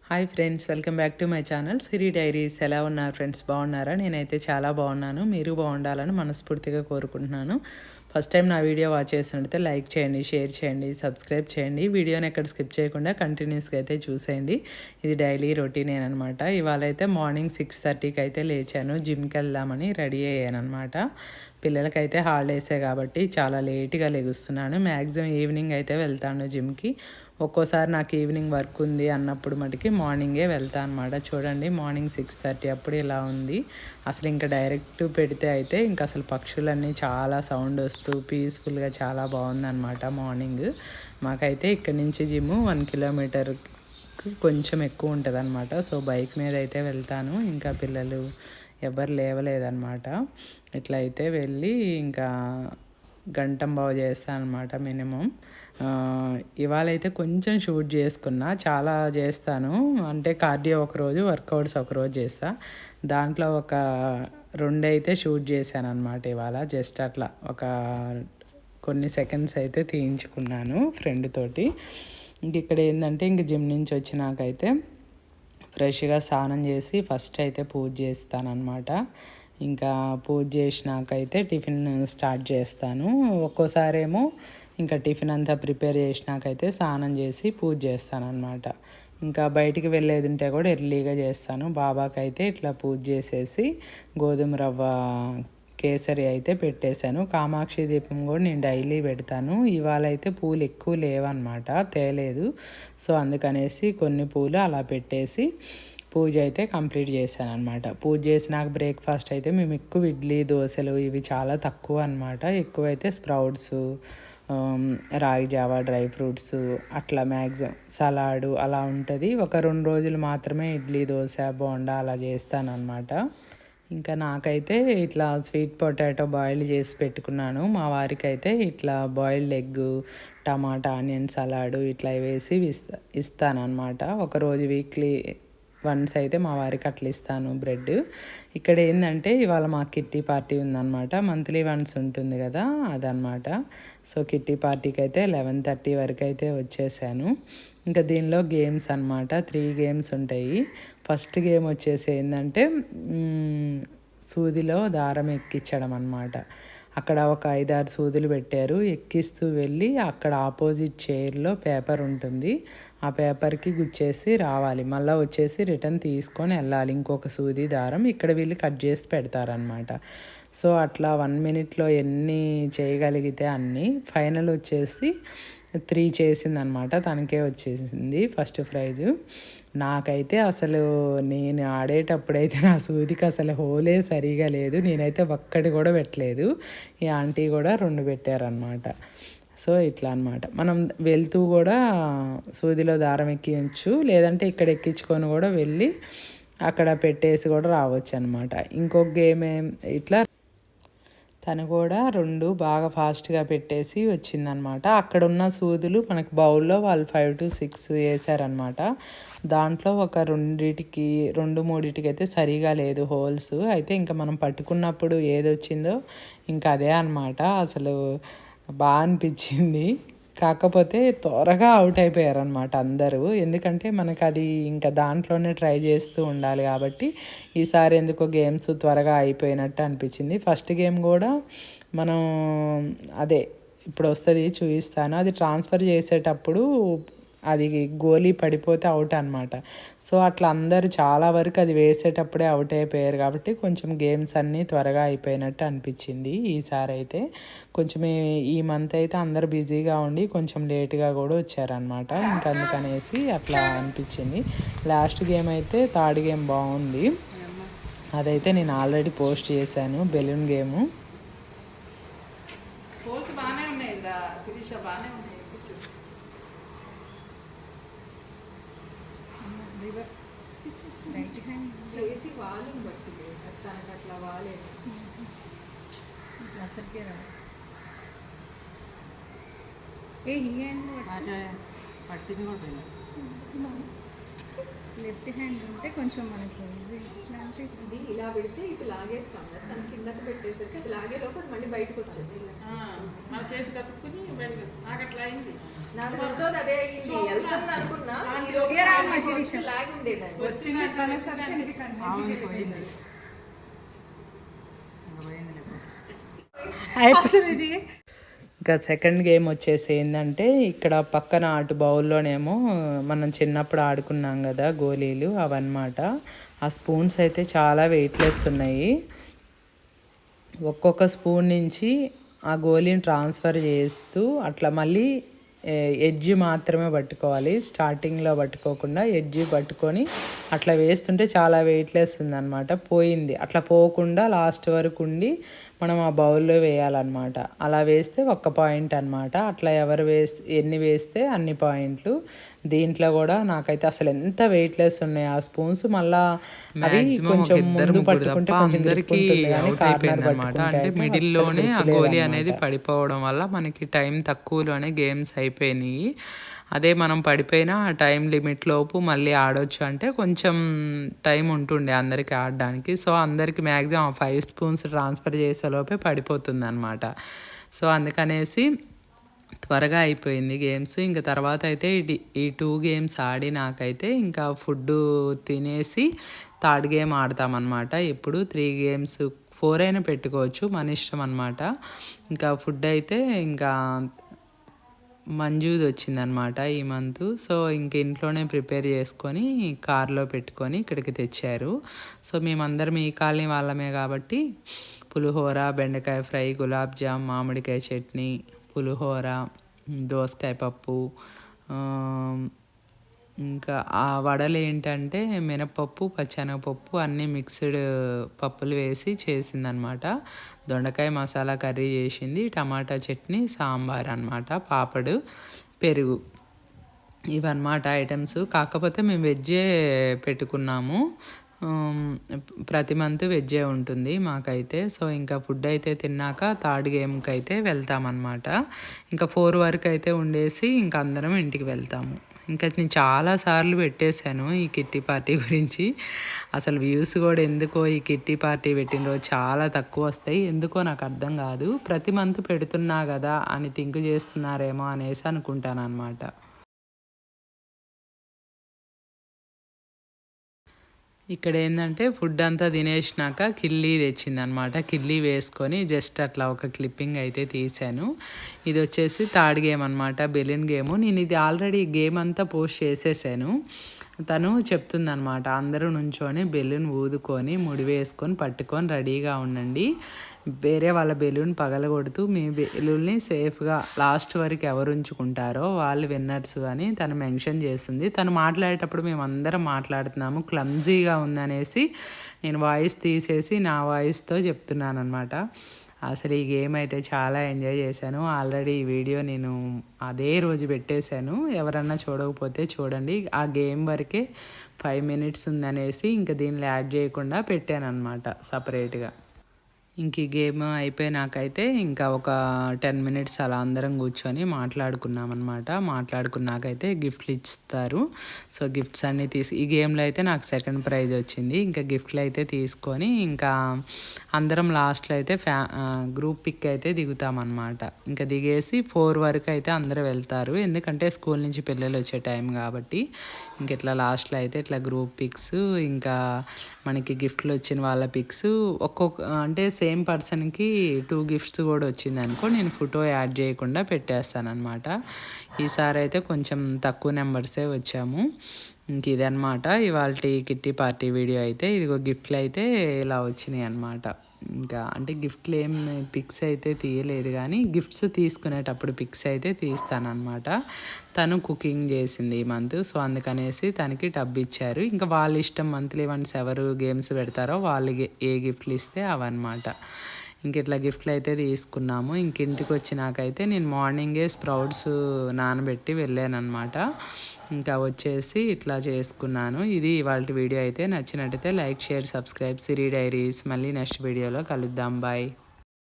Hi friends, welcome back to my channel Siri diaries. ఎలా ఉన్నారు friends? బాగున్నారా? నేనైతే చాలా బాగున్నాను. మీరు బాగుండాలని మనస్ఫూర్తిగా కోరుకుంటున్నాను. ఫస్ట్ టైం నా వీడియో వాచ్ చేసినట్టయితే లైక్ చేయండి, షేర్ చేయండి, సబ్స్క్రైబ్ చేయండి. వీడియోని ఎక్కడ స్కిప్ చేయకుండా కంటిన్యూస్గా అయితే చూసేయండి. ఇది డైలీ రొటీనే అనమాట. ఇవాళ అయితే మార్నింగ్ 6:30కి అయితే లేచాను. జిమ్కి వెళ్దామని రెడీ అయ్యాను అనమాట. పిల్లలకైతే హాలిడేసే కాబట్టి చాలా లేట్గా లెగుస్తున్నాను. మ్యాక్సిమం ఈవినింగ్ అయితే వెళ్తాను జిమ్కి. ఒక్కోసారి నాకు ఈవినింగ్ వర్క్ ఉంది అన్నప్పుడు మటుకి మార్నింగే వెళ్తాను అనమాట. చూడండి, మార్నింగ్ 6:30 అప్పుడు ఇలా ఉంది. అసలు ఇంకా డైరెక్ట్ పెడితే అయితే ఇంకా అసలు పక్షులన్నీ చాలా సౌండ్ వస్తూ పీస్ఫుల్గా చాలా బాగుందన్నమాట మార్నింగ్. మాకైతే ఇక్కడి నుంచి జిమ్ 1 కిలోమీటర్ కొంచెం ఎక్కువ ఉంటుంది అనమాట. సో బైక్ మీద అయితే వెళ్తాను. ఇంకా పిల్లలు ఎవరు లేవలేదన్నమాట. ఇట్లా అయితే వెళ్ళి ఇంకా గంటంబావు చేస్తాను అనమాట మినిమం. ఇవాళ అయితే కొంచెం షూట్ చేసుకున్నా. చాలా చేస్తాను అంటే కార్డియో ఒకరోజు, వర్కౌట్స్ ఒకరోజు చేస్తా. దాంట్లో ఒక 2 అయితే షూట్ చేశాను అనమాట ఇవాళ. జస్ట్ అట్లా ఒక కొన్ని సెకండ్స్ అయితే తీయించుకున్నాను ఫ్రెండ్ తోటి. ఇంక ఇక్కడ ఏంటంటే ఇంక జిమ్ నుంచి వచ్చినాకైతే ఫ్రెష్గా స్నానం చేసి ఫస్ట్ అయితే పూజ చేస్తానన్నమాట. ఇంకా పూజ చేసినాకైతే టిఫిన్ స్టార్ట్ చేస్తాను. ఒక్కోసారేమో ఇంకా టిఫిన్ అంతా ప్రిపేర్ చేసినాకైతే స్నానం చేసి పూజ చేస్తానన్నమాట. ఇంకా బయటికి వెళ్ళేది ఉంటే కూడా ఎర్లీగా చేస్తాను. బాబాకైతే ఇట్లా పూజ చేసేసి గోధుమ రవ్వ కేసరి అయితే పెట్టేశాను. కామాక్షి దీపం కూడా నేను డైలీ పెడతాను. ఇవాళ అయితే పూలు ఎక్కువ లేవన్నమాట, తేలేదు. సో అందుకనేసి కొన్ని పూలు అలా పెట్టేసి పూజ అయితే కంప్లీట్ చేశాను అనమాట. పూజ చేసినాక బ్రేక్ఫాస్ట్ అయితే మేము ఎక్కువ ఇడ్లీ, దోశలు ఇవి చాలా తక్కువ అనమాట. ఎక్కువైతే స్ప్రౌట్స్, రాగి జావా, డ్రై ఫ్రూట్స్ అట్లా మ్యాక్సిమం సలాడు అలా ఉంటుంది. ఒక 2 రోజులు మాత్రమే ఇడ్లీ, దోశ, బోండా అలా చేస్తాను అనమాట. ఇంకా నాకైతే ఇట్లా స్వీట్ పొటాటో బాయిల్ చేసి పెట్టుకున్నాను. మా వారికి అయితే ఇట్లా బాయిల్డ్ ఎగ్, టమాటా, ఆనియన్ సలాడు ఇట్లా వేసి ఇస్తానన్నమాట. ఒకరోజు వీక్లీ వన్స్ అయితే మా వారికి అట్లా ఇస్తాను బ్రెడ్. ఇక్కడ ఏంటంటే ఇవాళ మా కిట్టి పార్టీ ఉందన్నమాట. మంత్లీ వన్స్ ఉంటుంది కదా, అదనమాట. సో కిట్టి పార్టీకి అయితే 11:30 వరకు అయితే వచ్చేసాను. ఇంకా దీనిలో గేమ్స్ అనమాట. 3 గేమ్స్ ఉంటాయి. ఫస్ట్ గేమ్ వచ్చేసి ఏంటంటే సూదిలో దారం ఎక్కించడం అనమాట. అక్కడ ఒక 5-6 సూదులు పెట్టారు. ఎక్కిస్తూ వెళ్ళి అక్కడ ఆపోజిట్ చైర్లో పేపర్ ఉంటుంది. ఆ పేపర్కి గుచ్చేసి రావాలి. మళ్ళీ వచ్చేసి రిటర్న్ తీసుకొని వెళ్ళాలి ఇంకొక సూది దారం. ఇక్కడ వీళ్ళు కట్ చేసి పెడతారనమాట. సో అట్లా 1 మినిట్లో ఎన్ని చేయగలిగితే అన్నీ. ఫైనల్ వచ్చేసి 3 చేసిందనమాట. తనకే వచ్చేసింది ఫస్ట్ ప్రైజు. నాకైతే అసలు నేను ఆడేటప్పుడైతే నా సూదికి అసలు హోలే సరిగా లేదు. నేనైతే ఒక్కటి కూడా పెట్టలేదు. ఈ ఆంటీ కూడా 2 పెట్టారనమాట. సో ఇట్లా అనమాట. మనం వెళ్తూ కూడా సూదిలో దారం ఎక్కించు, లేదంటే ఇక్కడ ఎక్కించుకొని కూడా వెళ్ళి అక్కడ పెట్టేసి కూడా రావచ్చు అనమాట. ఇంకొక గేమ్ ఇట్లా తను కూడా 2 బాగా ఫాస్ట్గా పెట్టేసి వచ్చిందనమాట. అక్కడ ఉన్న సూదులు మనకు బౌల్లో వాళ్ళు 5 to 6 వేసారనమాట. దాంట్లో ఒక 2-3 అయితే సరిగా లేదు హోల్స్. అయితే ఇంకా మనం పట్టుకున్నప్పుడు ఏది వచ్చిందో ఇంకా అదే అనమాట. అసలు బాగా అనిపించింది. కాకపోతే త్వరగా అవుట్ అయిపోయారనమాట అందరూ. ఎందుకంటే మనకు అది ఇంకా దాంట్లోనే ట్రై చేస్తూ ఉండాలి కాబట్టి ఈసారి ఎందుకో గేమ్స్ త్వరగా అయిపోయినట్టు అనిపించింది. ఫస్ట్ గేమ్ కూడా మనం అదే ఇప్పుడు వస్తుంది చూపిస్తాను. అది ట్రాన్స్ఫర్ చేసేటప్పుడు అది గోలీ పడిపోతే అవుట్ అనమాట. సో అట్లా అందరూ చాలా వరకు అది వేసేటప్పుడే అవుట్ అయిపోయారు కాబట్టి కొంచెం గేమ్స్ అన్నీ త్వరగా అయిపోయినట్టు అనిపించింది. ఈసారి అయితే కొంచెం ఈ మంత్ అయితే అందరు బిజీగా ఉండి కొంచెం లేట్గా కూడా వచ్చారనమాట. ఇంకా అందుకనేసి అట్లా అనిపించింది. లాస్ట్ గేమ్ అయితే థర్డ్ గేమ్ బాగుంది. అదైతే నేను ఆల్రెడీ పోస్ట్ చేశాను, బెలూన్ గేము. చేతి వాళ్ళని బట్టి తనకు అట్లా వాలేదు అసలుకే రా ఏ పట్టింది కూడా లెఫ్ట్ హ్యాండ్ ఉంటే కొంచెం మనకి ఈజీ. ఇట్లా అంటే ఇది ఇలా పెడితే ఇటు లాగేస్తాం కదా, తన కిందకి పెట్టేసరికి అది లాగే లోపు అది మళ్ళీ బయటకు వచ్చేస్తుంది. మన చేతి కట్టుకుని బయటకు వస్తుంది. నాకు అట్లా అయింది. నాకు ముందు అదే అయ్యింది, వెళ్తుంది అనుకున్నా ఈ లోపు లాగి ఉండేదాన్ని. వచ్చినట్లనే సరే అవును పోయింది. ఇంకా సెకండ్ గేమ్ వచ్చేసి ఏంటంటే ఇక్కడ పక్కన అటు బౌల్లోనేమో మనం చిన్నప్పుడు ఆడుకున్నాం కదా గోళీలు అవన్నమాట. ఆ స్పూన్స్ అయితే చాలా వెయిట్లెస్ ఉన్నాయి. ఒక్కొక్క స్పూన్ నుంచి ఆ గోళీని ట్రాన్స్ఫర్ చేస్తూ అట్లా మళ్ళీ ఎడ్జ్ మాత్రమే పట్టుకోవాలి, స్టార్టింగ్లో పట్టుకోకుండా ఎడ్జ్ పట్టుకొని అట్లా వేస్తుంటే చాలా వెయిట్లెస్ ఉందన్నమాట. పోయింది అట్లా పోకుండా లాస్ట్ వరకు ఉండి మనం ఆ బౌల్లో వేయాలన్నమాట. అలా వేస్తే 1 పాయింట్ అనమాట. అట్లా ఎవరు ఎన్ని వేస్తే అన్ని పాయింట్లు. దీంట్లో కూడా నాకైతే అసలు ఎంత వెయిట్లెస్ ఉన్నాయి ఆ స్పూన్స్. మళ్ళా అవి కొంచెం ముందు పట్టుకుంటే కొంచెం అంటే మిడిల్లోనే ఆ గోలీ అనేది పడిపోవడం వల్ల మనకి టైం తక్కువలోనే గేమ్స్ అయిపోయినాయి. అదే మనం పడిపోయినా ఆ టైం లిమిట్ లోపు మళ్ళీ ఆడొచ్చు అంటే కొంచెం టైం ఉంటుండే అందరికీ ఆడడానికి. సో అందరికి మ్యాక్సిమం 5 స్పూన్స్ ట్రాన్స్ఫర్ చేసేలోపే పడిపోతుంది అనమాట. సో అందుకనేసి త్వరగా అయిపోయింది గేమ్స్. ఇంకా తర్వాత అయితే ఈ 2 గేమ్స్ ఆడి నాకైతే ఇంకా ఫుడ్ తినేసి థర్డ్ గేమ్ ఆడతామన్నమాట. ఎప్పుడు 3 గేమ్స్ 4 అయినా పెట్టుకోవచ్చు, మన ఇష్టం అనమాట. ఇంకా ఫుడ్ అయితే ఇంకా మంజుది వచ్చిందనమాట ఈ మంత్. సో ఇంక ఇంట్లోనే ప్రిపేర్ చేసుకొని కార్లో పెట్టుకొని ఇక్కడికి తెచ్చారు. సో మేమందరం ఈ కాలనీ వాళ్ళమే కాబట్టి పులిహోర, బెండకాయ ఫ్రై, గులాబ్ జామ్, మామిడికాయ చట్నీ, పులిహోర, దోసకాయ పప్పు, ఇంకా ఆ వడలు ఏంటంటే మినపప్పు, పచ్చెనగపప్పు అన్నీ మిక్స్డ్ పప్పులు వేసి చేసిందనమాట. దొండకాయ మసాలా కర్రీ చేసింది, టమాటా చట్నీ, సాంబార్ అనమాట, పాపడు, పెరుగు, ఇవన్నమాట ఐటమ్స్. కాకపోతే మేము వెజ్జే పెట్టుకున్నాము. ప్రతి మంత్ వెజ్జే ఉంటుంది మాకైతే. సో ఇంకా ఫుడ్ అయితే తిన్నాక థర్డ్ గేమ్కి అయితే వెళ్తామన్నమాట. ఇంకా 4 వరకు అయితే ఉండేసి ఇంకా అందరం ఇంటికి వెళ్తాము. ఇంకా నేను చాలాసార్లు పెట్టేశాను ఈ కిట్టి పార్టీ గురించి. అసలు వ్యూస్ కూడా ఎందుకో ఈ కిట్టి పార్టీ పెట్టిన రోజు చాలా తక్కువ వస్తాయి. ఎందుకో నాకు అర్థం కాదు. ప్రతి మంత్ పెడుతున్నా కదా అని థింక్ చేస్తున్నారేమో అనేసి అనుకుంటాను అనమాట. ఇక్కడ ఏంటంటే ఫుడ్ అంతా తినేసినాక కిల్లీ తెచ్చిందనమాట. కిల్లీ వేసుకొని జస్ట్ అట్లా ఒక క్లిప్పింగ్ అయితే తీశాను. ఇది వచ్చేసి థర్డ్ గేమ్ అనమాట, బెలూన్ గేము. నేను ఇది ఆల్రెడీ గేమ్ అంతా పోస్ట్ చేసేసాను. తను చెప్తుందనమాట, అందరూ నుంచొని బెలూన్ ఊదుకొని ముడి వేసుకొని పట్టుకొని రెడీగా ఉండండి, వేరే వాళ్ళ బెలూన్ పగలగొడుతూ మీ బెలూన్ని సేఫ్గా లాస్ట్ వరకు ఎవరు ఉంచుకుంటారో వాళ్ళు విన్నర్స్ అని తను మెన్షన్ చేస్తుంది. తను మాట్లాడేటప్పుడు మేము అందరం మాట్లాడుతున్నాము, క్లమ్జీగా ఉందనేసి నేను వాయిస్ తీసేసి నా వాయిస్తో చెప్తున్నాను అనమాట. అసలు ఈ గేమ్ అయితే చాలా ఎంజాయ్ చేశాను. ఆల్రెడీ ఈ వీడియో నేను అదే రోజు పెట్టేశాను, ఎవరన్నా చూడకపోతే చూడండి. ఆ గేమ్ వరకే 5 minutes ఉందనేసి ఇంకా దీనిలో యాడ్ చేయకుండా పెట్టాను అనమాట సపరేట్గా. ఇంక ఈ గేమ్ అయిపోయినాకైతే ఇంకా ఒక 10 minutes అలా అందరం కూర్చొని మాట్లాడుకున్నామన్నమాట. మాట్లాడుకున్నాకైతే గిఫ్ట్లు ఇస్తారు. సో గిఫ్ట్స్ అన్నీ ఈ గేమ్లో అయితే నాకు సెకండ్ ప్రైజ్ వచ్చింది. ఇంకా గిఫ్ట్లు అయితే తీసుకొని ఇంకా అందరం లాస్ట్లో అయితే గ్రూప్ పిక్ అయితే దిగుతామన్నమాట. ఇంకా దిగేసి 4 వరకు అయితే అందరూ వెళ్తారు, ఎందుకంటే స్కూల్ నుంచి పిల్లలు వచ్చే టైం కాబట్టి. ఇంక ఇట్లా లాస్ట్లో అయితే ఇట్లా గ్రూప్ పిక్స్, ఇంకా మనకి గిఫ్ట్లు వచ్చిన వాళ్ళ పిక్స్, ఒక్కొక్క అంటే సేమ్ పర్సన్కి 2 గిఫ్ట్స్ కూడా వచ్చింది అనుకో, నేను ఫోటో యాడ్ చేయకుండా పెట్టేస్తాను అనమాట. ఈసారి అయితే కొంచెం తక్కువ నెంబర్సే వచ్చాము. ఇంక ఇదనమాట ఇవాళ కిట్టి పార్టీ వీడియో అయితే. ఇదిగో గిఫ్ట్లు అయితే ఇలా వచ్చినాయి అనమాట. ఇంకా అంటే గిఫ్ట్లు ఏం పిక్స్ అయితే తీయలేదు, కానీ గిఫ్ట్స్ తీసుకునేటప్పుడు పిక్స్ అయితే తీస్తానన్నమాట. తను కుకింగ్ చేసింది ఈ మంత్, సో అందుకనేసి తనకి టబ్ ఇచ్చారు. ఇంకా వాళ్ళ ఇష్టం, మంత్లీ వన్స్ ఎవరు గేమ్స్ పెడతారో వాళ్ళు ఏ గిఫ్ట్లు ఇస్తే అవన్నమాట. ఇంక ఇట్లా గిఫ్ట్లు అయితే తీసుకున్నాము. ఇంక ఇంటికి వచ్చినాకైతే నేను మార్నింగే స్ప్రౌట్స్ నానబెట్టి వెళ్ళానమాట. ఇంకా వచ్చేసి ఇట్లా చేసుకున్నాను. ఇది ఇవాళ వీడియో అయితే. నచ్చినట్టయితే లైక్, షేర్, సబ్స్క్రైబ్ సిరి డైరీస్. మళ్ళీ నెక్స్ట్ వీడియోలో కలుద్దాం. బాయ్.